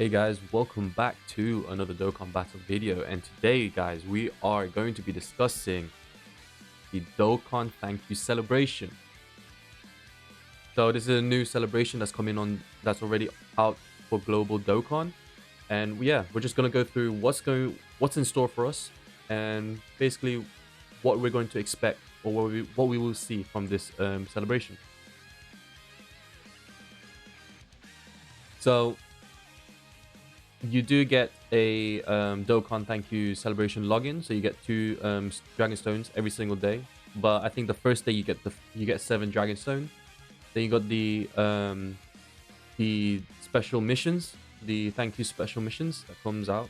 Hey guys, welcome back to another Dokkan Battle video, and today guys we are going to be discussing the Dokkan Thank You celebration. So this is a new celebration that's coming on, that's already out for global Dokkan, and yeah, we're just going to go through what's in store for us, and basically what we're going to expect, or what we will see from this celebration. So you do get a Dokkan Thank You celebration login, so you get two Dragon Stones every single day. But I think the first day you get 7 Dragon Stone. Then you got the special missions, the Thank You special missions that comes out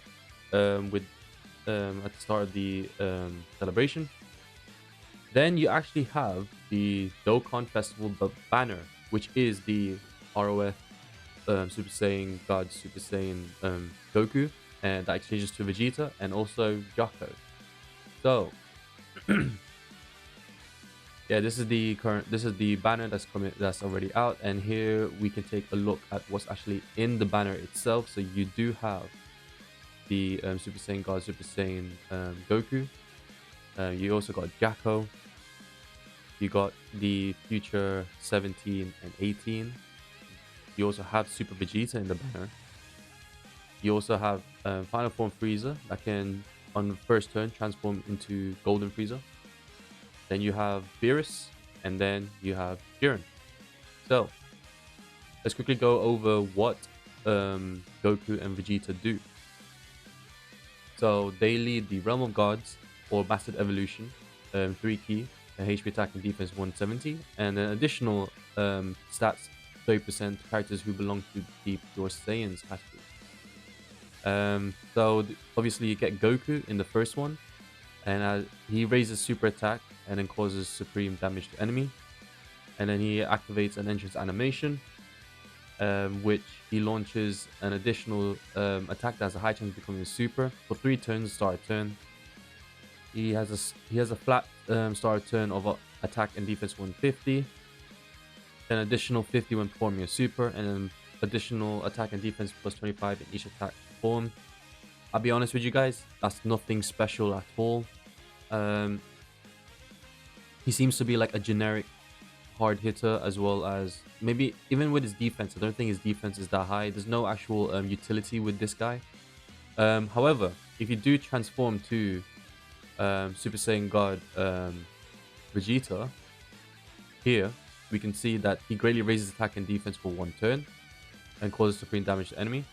with at the start of the celebration. Then you actually have the Dokkan Festival banner, which is the ROF Super Saiyan God Super Saiyan Goku, and that exchanges to Vegeta and also Jocko. So yeah, this is the banner that's already out, and here we can take a look at what's actually in the banner itself. So you do have the Super Saiyan God Super Saiyan Goku. You also got Jacko. You got the future 17 and 18. You also have Super Vegeta in the banner. You also have Final Form Frieza that can, on the first turn, transform into Golden Frieza. Then you have Beerus, and then you have Jiren. So, let's quickly go over what Goku and Vegeta do. So, they lead the Realm of Gods, or Mastered Evolution, 3 key, HP attack and defense 170, and then additional stats 30% characters who belong to the Pure Saiyans category. So obviously you get Goku in the first one, and he raises super attack and then causes supreme damage to enemy, and then he activates an entrance animation, which he launches an additional attack that has a high chance of becoming a super for 3 turns. Start a turn. He has a flat start turn of attack and defense 150, then additional 50 when performing a super, and then additional attack and defense plus 25 in each attack performed. I'll be honest with you guys, that's nothing special at all. He seems to be like a generic hard hitter, as well as maybe even with his defense. I don't think his defense is that high. There's no actual utility with this guy. However, if you do transform to Super Saiyan God Vegeta, here we can see that he greatly raises attack and defense for 1 turn and causes supreme damage to enemy.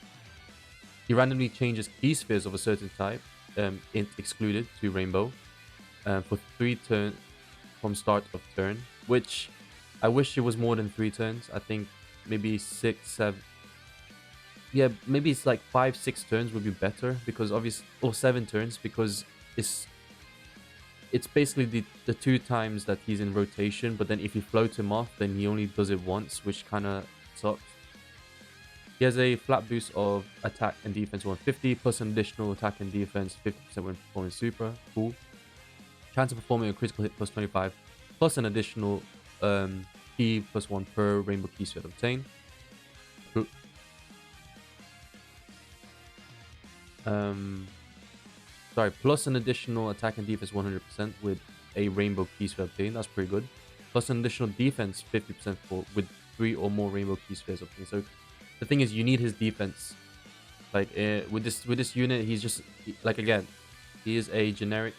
He randomly changes key spheres of a certain type, int excluded, to rainbow, for 3 turns from start of turn, which I wish it was more than 3 turns. I think maybe 6, 7. Yeah, maybe it's like 5, 6 turns would be better, because obviously, or 7 turns, because it's basically the 2 times that he's in rotation, but then if you float him off, then he only does it once, which kind of sucks. He has a flat boost of attack and defense 150, plus an additional attack and defense 50% when performing super. Cool. Chance of performing a critical hit plus 25, plus an additional key plus 1 per rainbow key sphere obtained. Sorry, plus an additional attack and defense 100% with a rainbow key sphere obtained. That's pretty good. Plus an additional defense 50% with 3 or more rainbow key spheres obtained. So the thing is, you need his defense. Like with this unit, he's just like, again, he is a generic.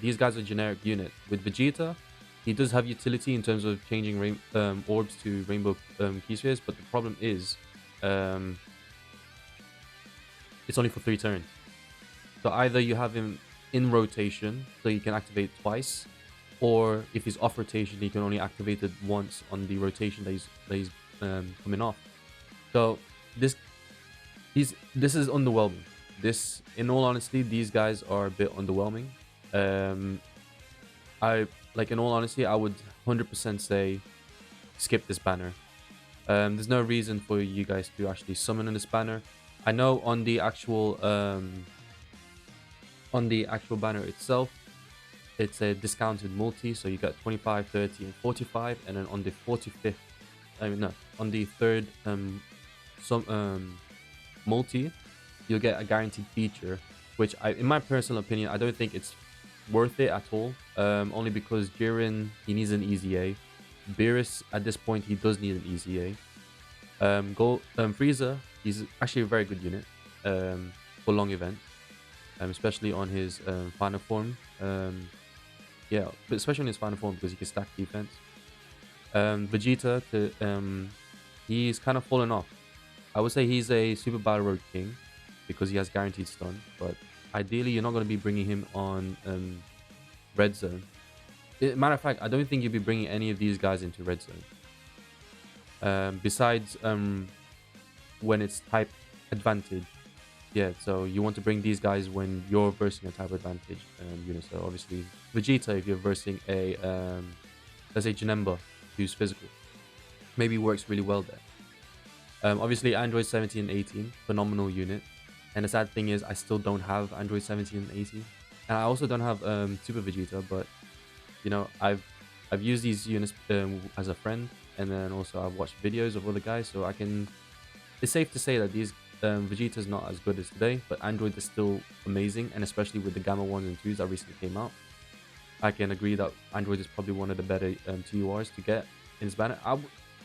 These guys are generic unit. With Vegeta, he does have utility in terms of changing orbs to rainbow key spheres, but the problem is, it's only for 3 turns. So either you have him in rotation, so you can activate twice, or if he's off rotation, he can only activate it once on the rotation that he's coming off. So this is underwhelming. In all honesty, these guys are a bit underwhelming. In all honesty, I would 100% say skip this banner. There's no reason for you guys to actually summon in this banner. I know on the actual banner itself, it's a discounted multi, so you get 25, 30, and 45, and then on the 45th, on the third multi, you'll get a guaranteed feature, which in my personal opinion, I don't think it's worth it at all. Only because Jiren, he needs an easy A. Beerus, at this point, he does need an easy A. Frieza, he's actually a very good unit for long events, especially on his final form. Yeah, but especially on his final form because he can stack defense. Vegeta, he's kind of fallen off. I would say he's a Super Battle Road King because he has guaranteed stun, but ideally you're not going to be bringing him on Red Zone. Matter of fact, I don't think you'll be bringing any of these guys into Red Zone. Besides when it's type advantage. Yeah, so you want to bring these guys when you're versing a type advantage unit. So obviously Vegeta, if you're versing a let's say Janemba, who's physical, maybe works really well there. Obviously Android 17 and 18, phenomenal unit. And the sad thing is I still don't have Android 17 and 18. And I also don't have Super Vegeta, but you know, I've used these units as a friend, and then also I've watched videos of other guys, so it's safe to say that these Vegeta's not as good as today, but Android is still amazing, and especially with the Gamma 1s and 2s that recently came out, I can agree that Android is probably one of the better TURs to get in this banner.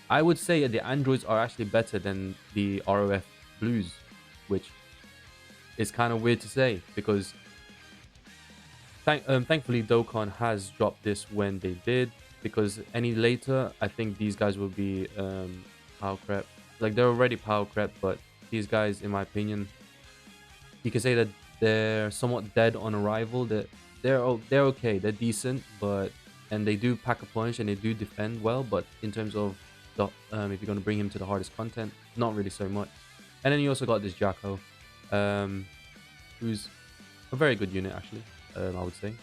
I would say the Androids are actually better than the ROF Blues, which is kind of weird to say because thankfully Dokkan has dropped this when they did, because any later I think these guys will be power crept. Like, they're already power crept, but these guys, in my opinion, you can say that they're somewhat dead on arrival. That they're okay, they're decent, but and they do pack a punch and they do defend well, but in terms of the if you're going to bring him to the hardest content, not really so much. And then you also got this Jacko, who's a very good unit actually, I would say,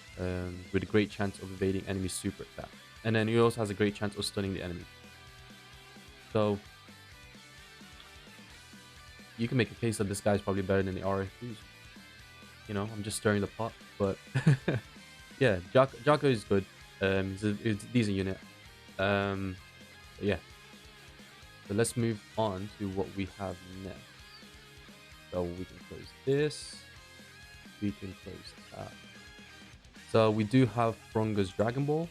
with a great chance of evading enemy super attack, and then he also has a great chance of stunning the enemy. So you can make a case that this guy's probably better than the RFQs. You know, I'm just stirring the pot, but yeah, Jocko is good. It's a decent unit. Yeah. So let's move on to what we have next. So we can close this. We can close that. So we do have Fronga's Dragon Ball.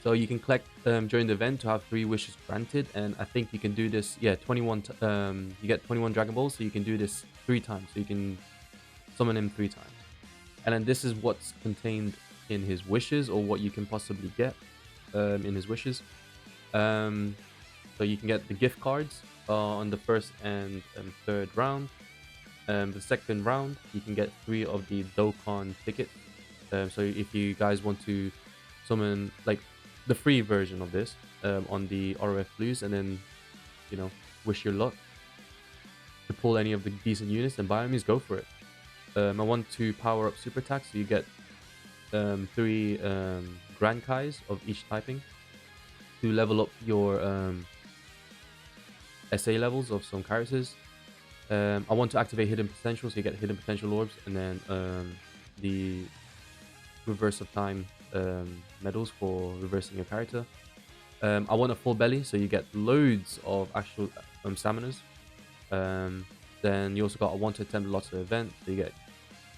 So you can collect during the event to have 3 wishes granted, and I think you can do this. Yeah, 21. You get 21 Dragon Balls, so you can do this 3 times. So you can summon him 3 times, and then this is what's contained in his wishes, or what you can possibly get in his wishes. So you can get the gift cards on the first and third round. The second round, you can get 3 of the Dokkan tickets. So if you guys want to summon like the free version of this on the ROF Blues, and then, you know, wish your luck to pull any of the decent units, and by all means go for it. I want to power up super attacks, so you get 3 Grand Kais of each typing to level up your SA levels of some characters. I want to activate hidden potential, so you get hidden potential orbs, and then the reverse of time medals for reversing your character. I want a full belly, so you get loads of actual stamina. Then you also got a want to attempt lots of events, so you get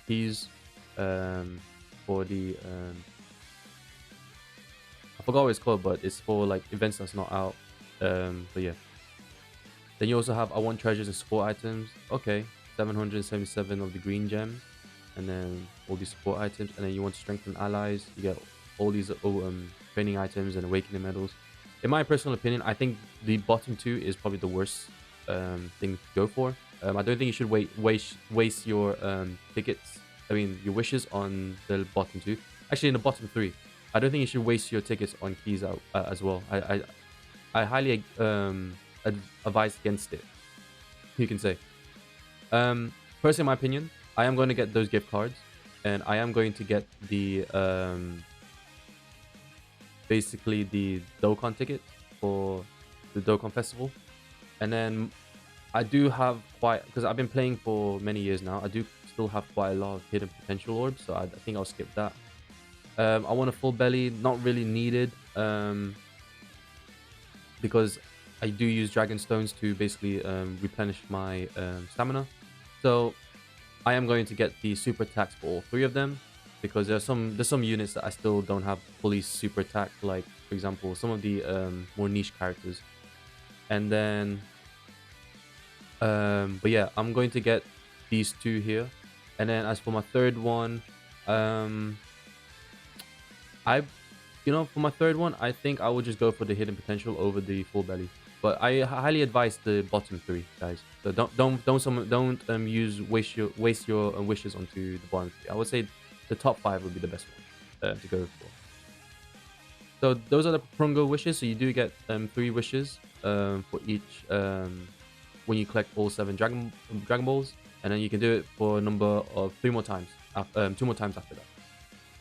keys for the I forgot what it's called, but it's for like events that's not out. But yeah. Then you also have I want treasures and support items. Okay, 777 of the green gems, and then all these support items. And then you want to strengthen allies. You get all these training items and awakening medals. In my personal opinion, I think the bottom 2 is probably the worst thing to go for. I don't think you should waste your tickets. I mean, your wishes on the bottom 2. Actually, in the bottom 3, I don't think you should waste your tickets on keys out as well. I highly advise against it, you can say. Personally, in my opinion, I am going to get those gift cards, and I am going to get the basically the Dokkan ticket for the Dokkan Festival. And then I do have quite, because I've been playing for many years now, I do still have quite a lot of hidden potential orbs, so I think I'll skip that. I want a full belly, not really needed, because I do use Dragon Stones to basically replenish my stamina. So I am going to get the super attacks for all three of them because there's some units that I still don't have fully super attack, like for example some of the more niche characters. And then but yeah, I'm going to get these two here. And then as for my third one, um I for my third one, I think I would just go for the hidden potential over the full belly. But I highly advise the bottom three, guys. So don't use waste your wishes onto the bottom three. I would say the top five would be the best one to go for. So those are the Prungo wishes. So you do get three wishes for each when you collect all 7 Dragon Balls, and then you can do it for a number of 3 more times, 2 more times after that.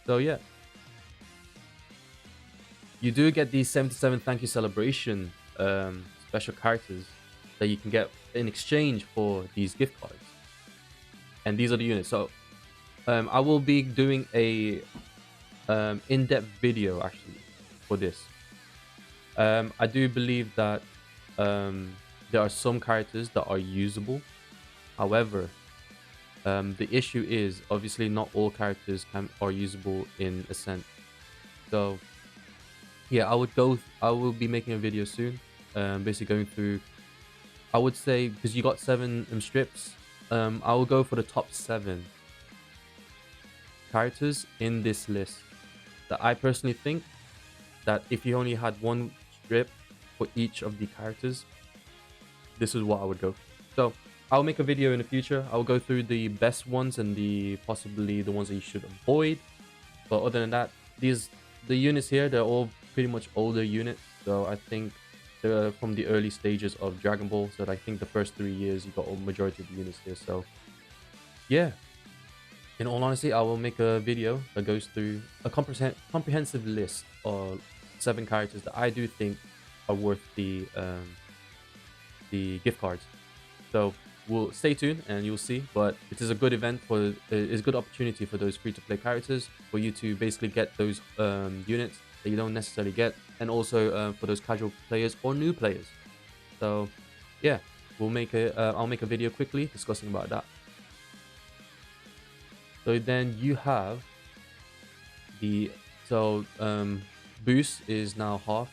So yeah, you do get these 77 thank you celebration special characters that you can get in exchange for these gift cards. And these are the units. So I will be doing a in-depth video actually for this. I do believe that there are some characters that are usable. However, the issue is obviously not all characters are usable in Ascent. So yeah, I will be making a video soon, basically going through. I would say because you got 7 strips, I will go for the top 7 characters in this list that I personally think that if you only had one strip for each of the characters, this is what I would go for. So I'll make a video in the future. I'll go through the best ones and possibly the ones that you should avoid. But other than that, the units here, they're all pretty much older units. So I think they're from the early stages of Dragon Ball. So I think the first 3 years you got a majority of the units here. So yeah, in all honesty, I will make a video that goes through a comprehensive list of 7 characters that I do think are worth the gift cards. So we'll stay tuned and you'll see. But it is a good event it's a good opportunity for those free-to-play characters for you to basically get those units that you don't necessarily get, and also for those casual players or new players. So yeah, I'll make a video quickly discussing about that. So then you have the boost is now half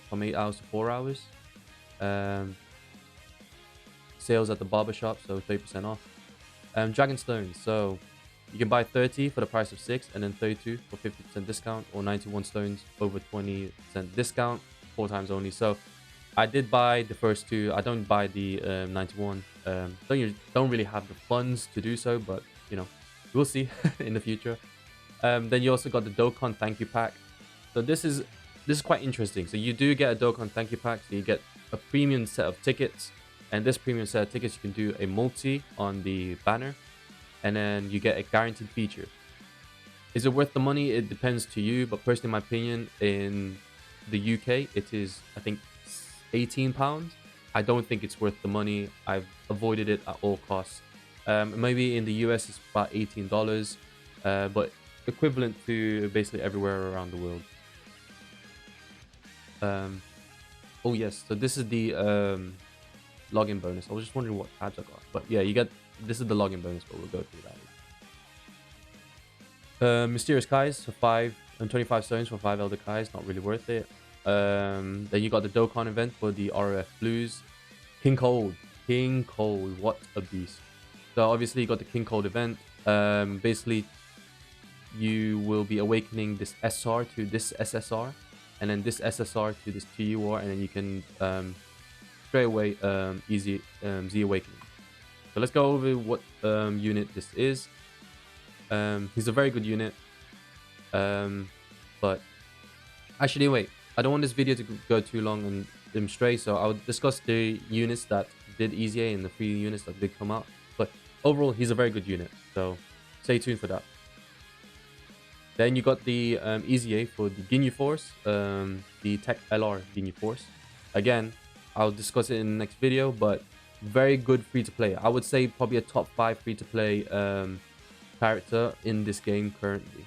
from 8 hours to 4 hours. Sales at the barber shop, so 30% off. Dragon Stones, so you can buy 30 for the price of 6, and then 32 for 50% discount, or 91 stones over 20% discount, 4 times only. So I did buy the first 2. I don't buy the 91. Don't really have the funds to do so, but we'll see in the future. Then you also got the Dokkan Thank You Pack. So this is quite interesting. So you do get a Dokkan Thank You Pack. So you get a premium set of tickets. And this premium set of tickets, you can do a multi on the banner. And then you get a guaranteed feature. Is it worth the money? It depends to you. But personally, in my opinion, in the UK, it is, I think, £18. I don't think it's worth the money. I've avoided it at all costs. Maybe in the US, it's about $18. But equivalent to basically everywhere around the world. Oh, yes. So this is the login bonus. I was just wondering what tabs I got. But yeah, this is the login bonus, but we'll go through that. Mysterious Kais, so 5 and 25 stones for 5 Elder Kais. Not really worth it. Then you got the Dokkan event for the ROF Blues. King Cold. What a beast. So obviously you got the King Cold event. Basically, you will be awakening this SR to this SSR, and then this SSR to this TUR, and then you can straight away Z awakening. So let's go over what unit this is. He's a very good unit. But actually, wait. I don't want this video to go too long and stray, so I'll discuss the units that did EZA and the 3 units that did come out. But overall, he's a very good unit, so stay tuned for that. Then you got the EZA for the Ginyu Force, the Tech LR Ginyu Force. Again, I'll discuss it in the next video, but very good free-to-play. I would say probably a top 5 free-to-play character in this game currently.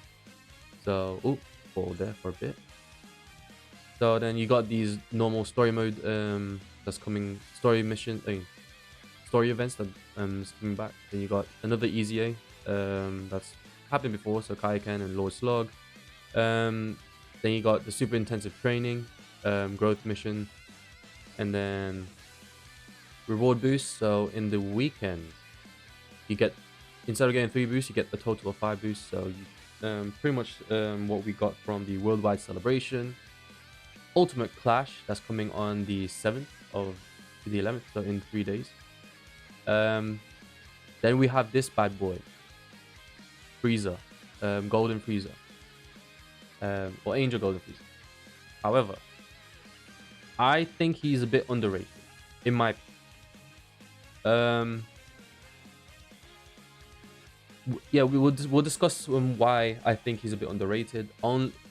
So, hold there for a bit. So then you got these normal story mode that's coming. Story mission, story events that is coming back. Then you got another EZA that's happened before, so Kaioken and Lord Slug. Then you got the super intensive training, growth mission, and then reward boost. So in the weekend, you get, instead of getting 3 boosts, you get a total of 5 boosts. So you, pretty much what we got from the worldwide celebration. Ultimate Clash that's coming on the 7th of the 11th, so in 3 days. Then we have this bad boy, Frieza, Golden Frieza, or Angel Golden Frieza. However, I think he's a bit underrated, in my yeah, we'll discuss why I think he's a bit underrated.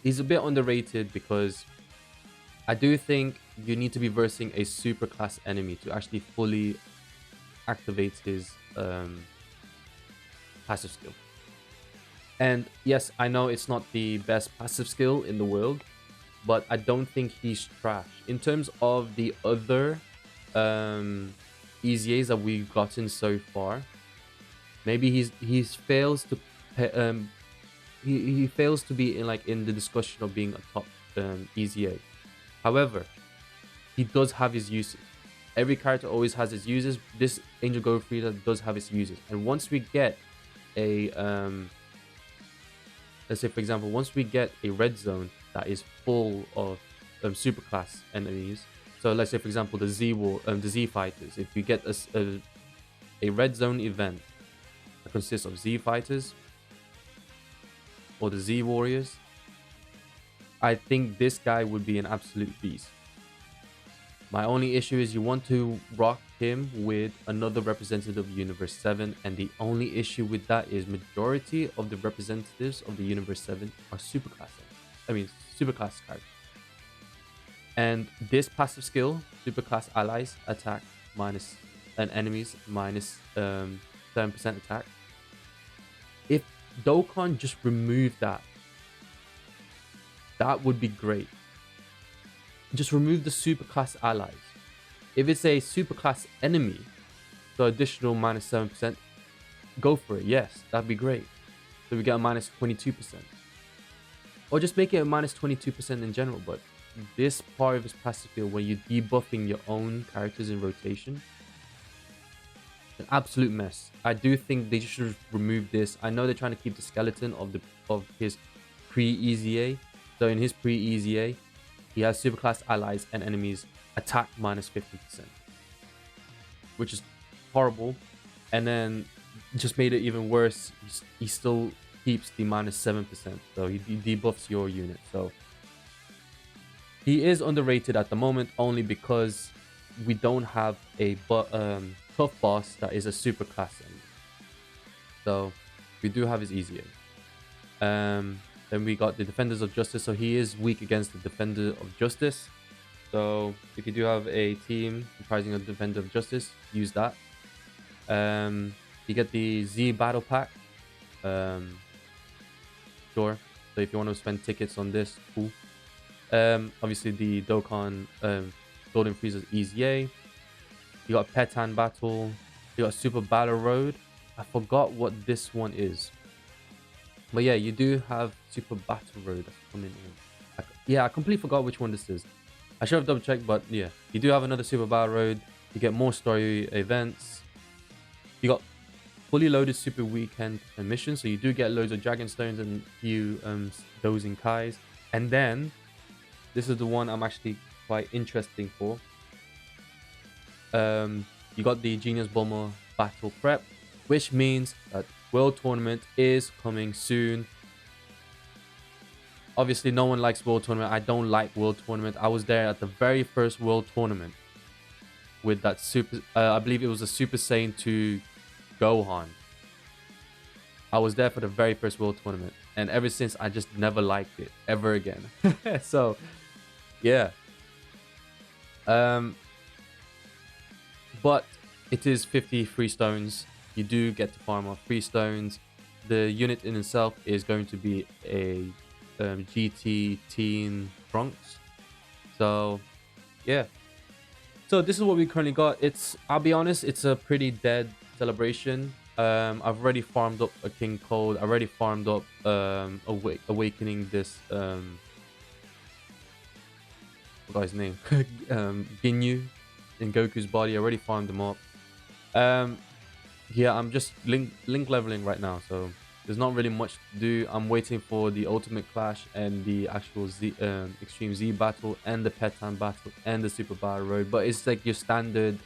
He's a bit underrated because I do think you need to be versing a super class enemy to actually fully activate his passive skill. And yes, I know it's not the best passive skill in the world, but I don't think he's trash. In terms of the other EZAs that we've gotten so far, maybe he fails to he fails to be in the discussion of being a top EZA. However, he does have his uses. Every character always has its uses. This Angel Go Frieza does have its uses, and once we get a let's say for example, once we get a red zone that is full of super class enemies. So let's say for example the Z fighters. If we get a red zone event that consists of Z fighters or the Z warriors, I think this guy would be an absolute beast. My only issue is you want to rock him with another representative of Universe 7, and the only issue with that is majority of the representatives of the Universe 7 are superclass. Superclass cards. And this passive skill, superclass allies attack minus and enemies minus 7% attack. If Dokkan just removed that, that would be great. Just remove the superclass allies. If it's a superclass enemy, so additional minus 7%, go for it. Yes, that'd be great. So we get a minus 22%. Or just make it a minus 22% in general. But this part of his passive skill, where you're debuffing your own characters in rotation, an absolute mess. I do think they should remove this. I know they're trying to keep the skeleton of his pre-EZA. So in his pre-EZA, he has superclass allies and enemies attack minus 50%, which is horrible. And then just made it even worse. He still keeps the minus 7%, so he debuffs your unit. So he is underrated at the moment only because we don't have a tough boss that is a superclass enemy. So we do have his EZA. Then we got the Defenders of Justice. So he is weak against the Defender of Justice. So if you do have a team comprising of Defender of Justice, use that. You get the Z Battle Pack. Sure. So if you want to spend tickets on this, cool. Obviously the Dokkan Golden Frieza's EZA. You got Petan Battle. You got Super Battle Road. I forgot what this one is. But yeah, you do have Super Battle Road that's coming in. Yeah, I completely forgot which one this is. I should have double checked, but yeah. You do have another Super Battle Road. You get more story events. You got fully loaded Super Weekend missions. So you do get loads of Dragon Stones and a few Dozing Kais. And then, this is the one I'm actually quite interested for. You got the Genius Bomber Battle Prep, which means that World Tournament is coming soon. Obviously, no one likes World Tournament. I don't like World Tournament. I was there at the very first World Tournament with that super... I believe it was a Super Saiyan 2 Gohan. I was there for the very first World Tournament. And ever since, I just never liked it ever again. So, yeah. But it is 50 free stones. You do get to farm off free stones. The unit in itself is going to be a GT Teen Trunks. So, yeah. So this is what we currently got. I'll be honest, it's a pretty dead celebration. I've already farmed up a King Cold. I already farmed up awakening this forgot his name. Ginyu in Goku's body. I already farmed them up. Um yeah, I'm just link leveling right now, so there's not really much to do. I'm waiting for the ultimate clash and the actual extreme Z battle and the Petan battle and the super battle road, but it's like your standard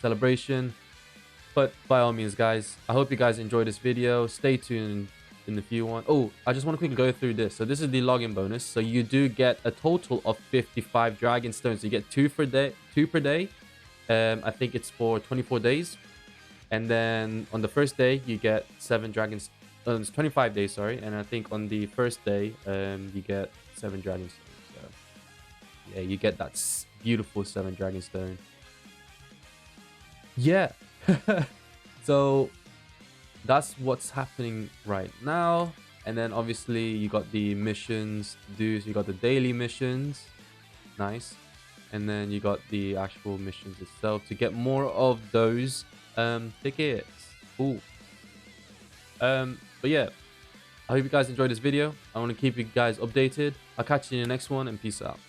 celebration. But by all means, guys, I hope you guys enjoyed this video. Stay tuned in the few one. Oh, I just want to quickly go through this. So this is the login bonus. So you do get a total of 55 dragon stones. You get two per day. I think it's for 24 days. And then on the first day, you get 7 dragons. It's 25 days, sorry. And I think on the first day, you get 7 dragon stones. So yeah, you get that beautiful 7 dragon stone. Yeah. So that's what's happening right now. And then obviously you got the missions to do. So you got the daily missions. Nice. And then you got the actual missions itself to get more of those tickets. Ooh. But yeah, I hope you guys enjoyed this video. I want to keep you guys updated. I'll catch you in the next one, and peace out.